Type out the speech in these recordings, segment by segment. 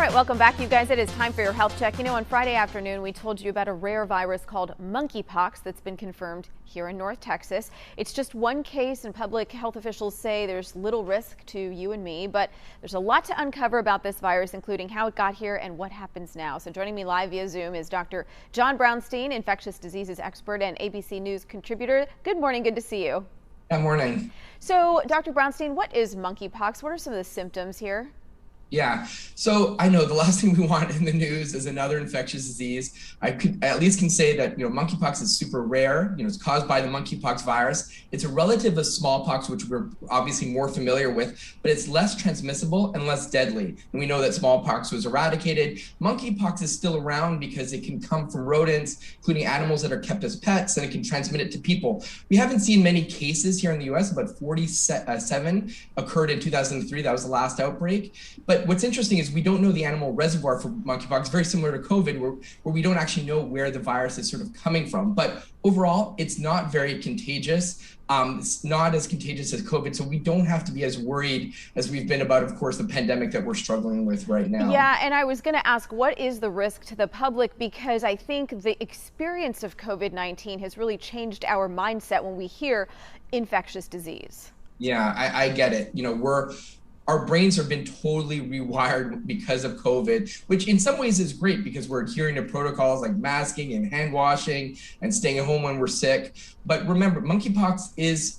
right, welcome back, you guys. It is time for your health check. You know, on Friday afternoon, we told you about a rare virus called monkeypox that's been confirmed here in North Texas. It's just one case, and public health officials say there's little risk to you and me, but there's a lot to uncover about this virus, including how it got here and what happens now. So joining me live via Zoom is Dr. John Brownstein, infectious diseases expert and ABC News contributor. Good morning. Good to see you. Good morning. So, Dr. Brownstein, what is monkeypox? What are some of the symptoms here? Yeah, so I know the last thing we want in the news is another infectious disease. I at least can say that, monkeypox is super rare. It's caused by the monkeypox virus. It's a relative of smallpox, which we're obviously more familiar with, but it's less transmissible and less deadly. And we know that smallpox was eradicated. Monkeypox is still around because it can come from rodents, including animals that are kept as pets, and it can transmit it to people. We haven't seen many cases here in the US, about 47 occurred in 2003. That was the last outbreak. But what's interesting is we don't know the animal reservoir for monkeypox, very similar to COVID, where we don't actually know where the virus is sort of coming from. But overall, it's not very contagious. It's not as contagious as COVID, so we don't have to be as worried as we've been about, of course, the pandemic that we're struggling with right now. Yeah, and I was going to ask, what is the risk to the public? Because I think the experience of COVID-19 has really changed our mindset when we hear infectious disease. Yeah, I get it. Our brains have been totally rewired because of COVID, which in some ways is great because we're adhering to protocols like masking and hand washing and staying at home when we're sick. But remember, monkeypox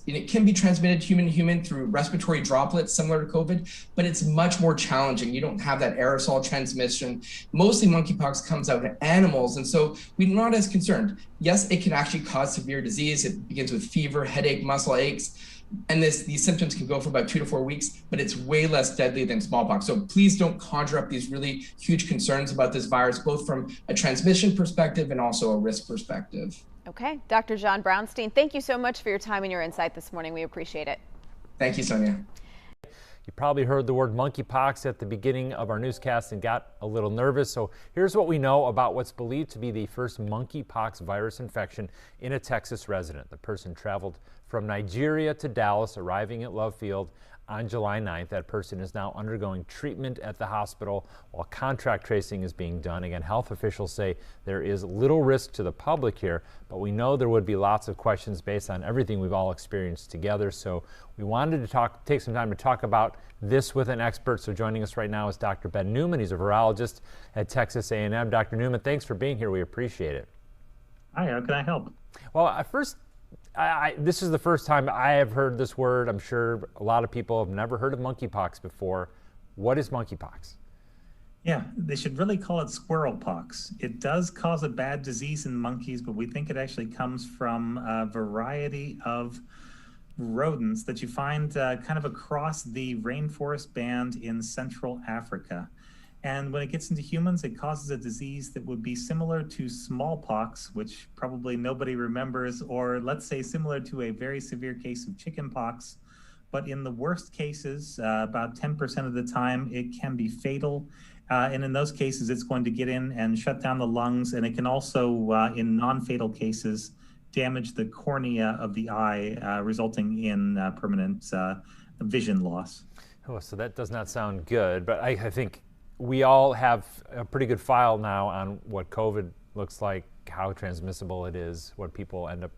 it can be transmitted human to human through respiratory droplets similar to COVID, but it's much more challenging. You don't have that aerosol transmission. Mostly monkeypox comes out of animals, and so we're not as concerned. Yes, it can actually cause severe disease. It begins with fever, headache, muscle aches. And these symptoms can go for about 2 to 4 weeks, but it's way less deadly than smallpox. So please don't conjure up these really huge concerns about this virus, both from a transmission perspective and also a risk perspective. Okay, Dr. John Brownstein, thank you so much for your time and your insight this morning. We appreciate it. Thank you, Sonia. You probably heard the word monkeypox at the beginning of our newscast and got a little nervous. So here's what we know about what's believed to be the first monkeypox virus infection in a Texas resident. The person traveled from Nigeria to Dallas, arriving at Love Field on July 9th. That person is now undergoing treatment at the hospital while contract tracing is being done. Again, health officials say there is little risk to the public here, but we know there would be lots of questions based on everything we've all experienced together. So we wanted to take some time to talk about this with an expert. So joining us right now is Dr. Ben Newman. He's a virologist at Texas A&M. Dr. Newman, thanks for being here. We appreciate it. Hi, how can I help? Well, this is the first time I have heard this word. I'm sure a lot of people have never heard of monkeypox before. What is monkeypox? Yeah, they should really call it squirrel pox. It does cause a bad disease in monkeys, but we think it actually comes from a variety of rodents that you find kind of across the rainforest band in Central Africa. And when it gets into humans, it causes a disease that would be similar to smallpox, which probably nobody remembers, or let's say similar to a very severe case of chickenpox. But in the worst cases, about 10% of the time, it can be fatal. And in those cases, it's going to get in and shut down the lungs. And it can also, in non-fatal cases, damage the cornea of the eye, resulting in permanent vision loss. Oh, so that does not sound good, but I think we all have a pretty good file now on what COVID looks like, how transmissible it is, what people end up,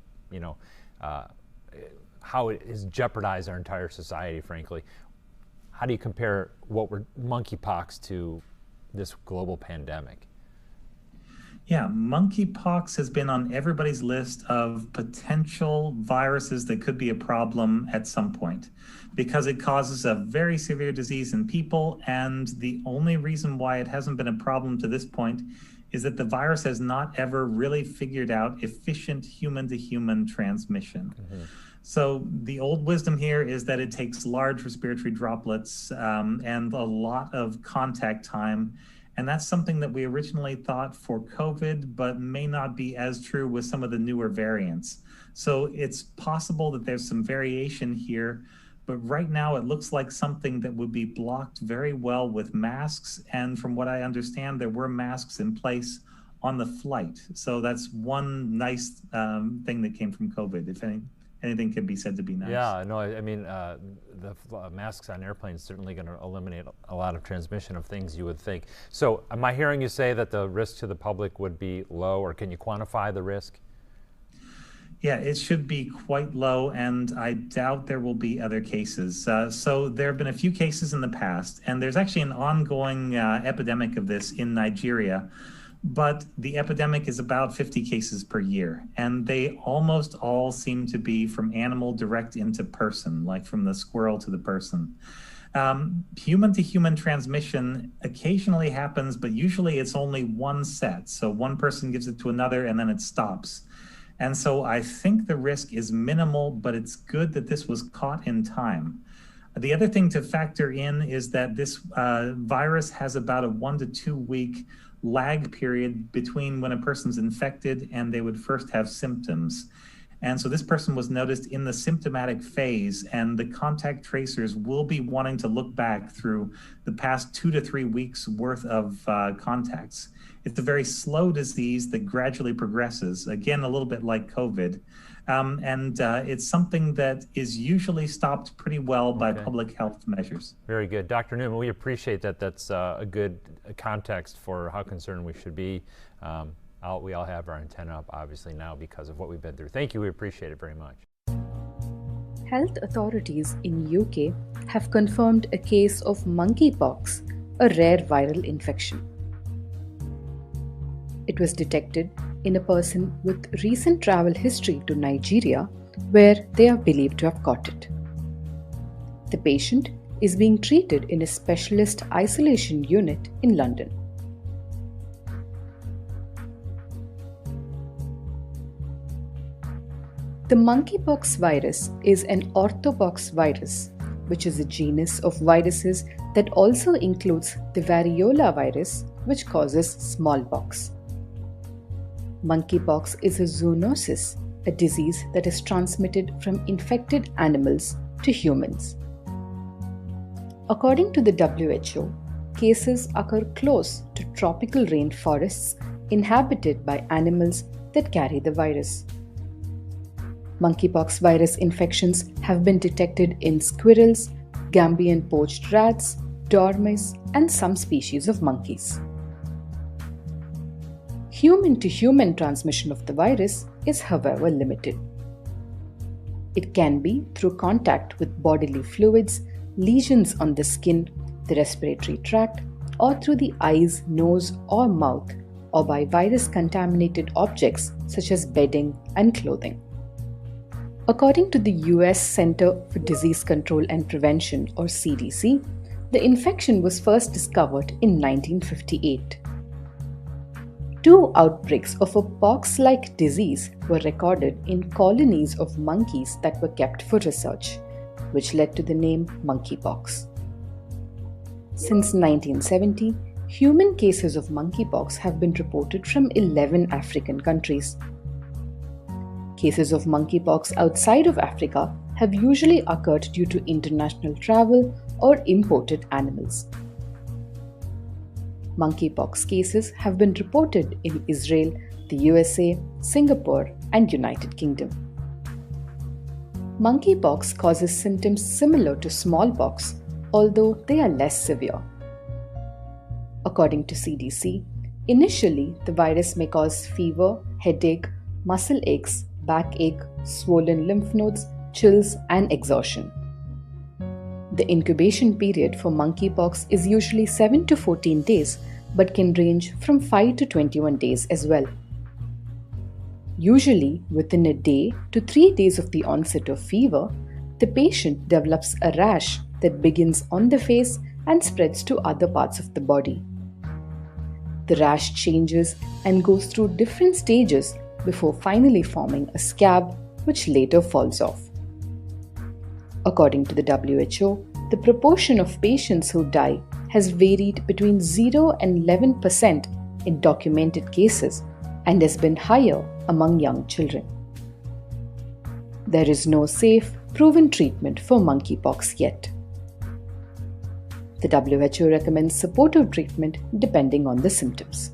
how it has jeopardized our entire society, frankly. How do you compare monkeypox to this global pandemic? Yeah, monkeypox has been on everybody's list of potential viruses that could be a problem at some point because it causes a very severe disease in people. And the only reason why it hasn't been a problem to this point is that the virus has not ever really figured out efficient human-to-human transmission. Mm-hmm. So the old wisdom here is that it takes large respiratory droplets and a lot of contact time. And that's something that we originally thought for COVID, but may not be as true with some of the newer variants. So it's possible that there's some variation here, but right now it looks like something that would be blocked very well with masks. And from what I understand, there were masks in place on the flight. So that's one nice thing that came from COVID, if anything can be said to be nice. Yeah, no, I mean, the masks on airplanes certainly going to eliminate a lot of transmission of things, you would think. So am I hearing you say that the risk to the public would be low, or can you quantify the risk? Yeah, it should be quite low, and I doubt there will be other cases. So there have been a few cases in the past, and there's actually an ongoing epidemic of this in Nigeria. But the epidemic is about 50 cases per year, and they almost all seem to be from animal direct into person, like from the squirrel to the person. Human-to-human transmission occasionally happens, but usually it's only one set. So one person gives it to another, and then it stops. And so I think the risk is minimal, but it's good that this was caught in time. The other thing to factor in is that this virus has about a 1 to 2 week lag period between when a person's infected and they would first have symptoms. And so this person was noticed in the symptomatic phase, and the contact tracers will be wanting to look back through the past 2 to 3 weeks worth of contacts. It's a very slow disease that gradually progresses, again, a little bit like COVID. It's something that is usually stopped pretty well by public health measures. Very good. Dr. Newman, we appreciate that. That's a good context for how concerned we should be. We all have our antenna up, obviously, now because of what we've been through. Thank you. We appreciate it very much. Health authorities in UK have confirmed a case of monkeypox, a rare viral infection. It was detected in a person with recent travel history to Nigeria, where they are believed to have caught it. The patient is being treated in a specialist isolation unit in London. The monkeypox virus is an orthopox virus, which is a genus of viruses that also includes the variola virus, which causes smallpox. Monkeypox is a zoonosis, a disease that is transmitted from infected animals to humans. According to the WHO, cases occur close to tropical rainforests inhabited by animals that carry the virus. Monkeypox virus infections have been detected in squirrels, Gambian poached rats, dormice, and some species of monkeys. Human-to-human transmission of the virus is, however, limited. It can be through contact with bodily fluids, lesions on the skin, the respiratory tract, or through the eyes, nose, or mouth, or by virus-contaminated objects such as bedding and clothing. According to the US Center for Disease Control and Prevention, or CDC, the infection was first discovered in 1958. 2 outbreaks of a pox-like disease were recorded in colonies of monkeys that were kept for research, which led to the name monkeypox. Since 1970, human cases of monkeypox have been reported from 11 African countries. Cases of monkeypox outside of Africa have usually occurred due to international travel or imported animals. Monkeypox cases have been reported in Israel, the USA, Singapore, and United Kingdom. Monkeypox causes symptoms similar to smallpox, although they are less severe. According to CDC, initially the virus may cause fever, headache, muscle aches, backache, swollen lymph nodes, chills, and exhaustion. The incubation period for monkeypox is usually 7 to 14 days, but can range from 5 to 21 days as well. Usually, within a day to 3 days of the onset of fever, the patient develops a rash that begins on the face and spreads to other parts of the body. The rash changes and goes through different stages before finally forming a scab, which later falls off. According to the WHO, the proportion of patients who die has varied between 0 and 11% in documented cases and has been higher among young children. There is no safe, proven treatment for monkeypox yet. The WHO recommends supportive treatment depending on the symptoms.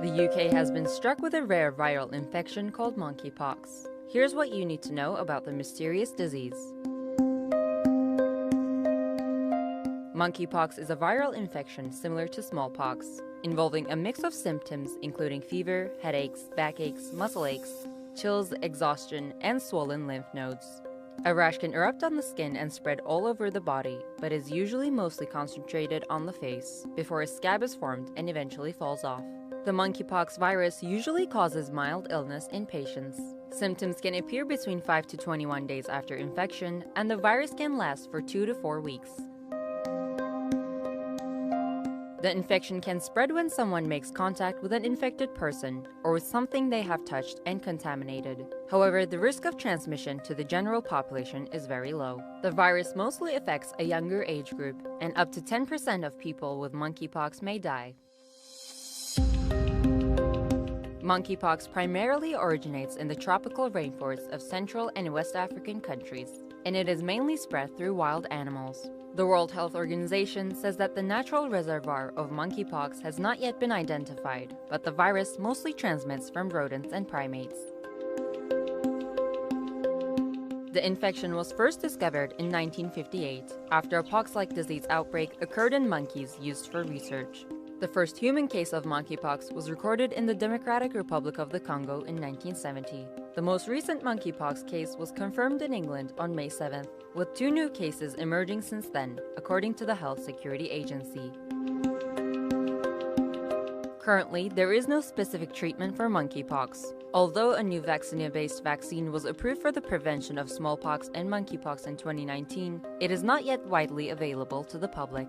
The The UK has been struck with a rare viral infection called monkeypox. Here's what you need to know about the mysterious disease. Monkeypox is a viral infection similar to smallpox, involving a mix of symptoms including fever, headaches, backaches, muscle aches, chills, exhaustion, and swollen lymph nodes. A rash can erupt on the skin and spread all over the body, but is usually mostly concentrated on the face, before a scab is formed and eventually falls off. The monkeypox virus usually causes mild illness in patients. Symptoms can appear between 5 to 21 days after infection, and the virus can last for 2 to 4 weeks. The infection can spread when someone makes contact with an infected person or with something they have touched and contaminated. However, the risk of transmission to the general population is very low. The virus mostly affects a younger age group, and up to 10% of people with monkeypox may die. Monkeypox primarily originates in the tropical rainforests of Central and West African countries, and it is mainly spread through wild animals. The World Health Organization says that the natural reservoir of monkeypox has not yet been identified, but the virus mostly transmits from rodents and primates. The infection was first discovered in 1958, after a pox-like disease outbreak occurred in monkeys used for research. The first human case of monkeypox was recorded in the Democratic Republic of the Congo in 1970. The most recent monkeypox case was confirmed in England on May 7th, with 2 new cases emerging since then, according to the Health Security Agency. Currently, there is no specific treatment for monkeypox. Although a new vaccinia-based vaccine was approved for the prevention of smallpox and monkeypox in 2019, it is not yet widely available to the public.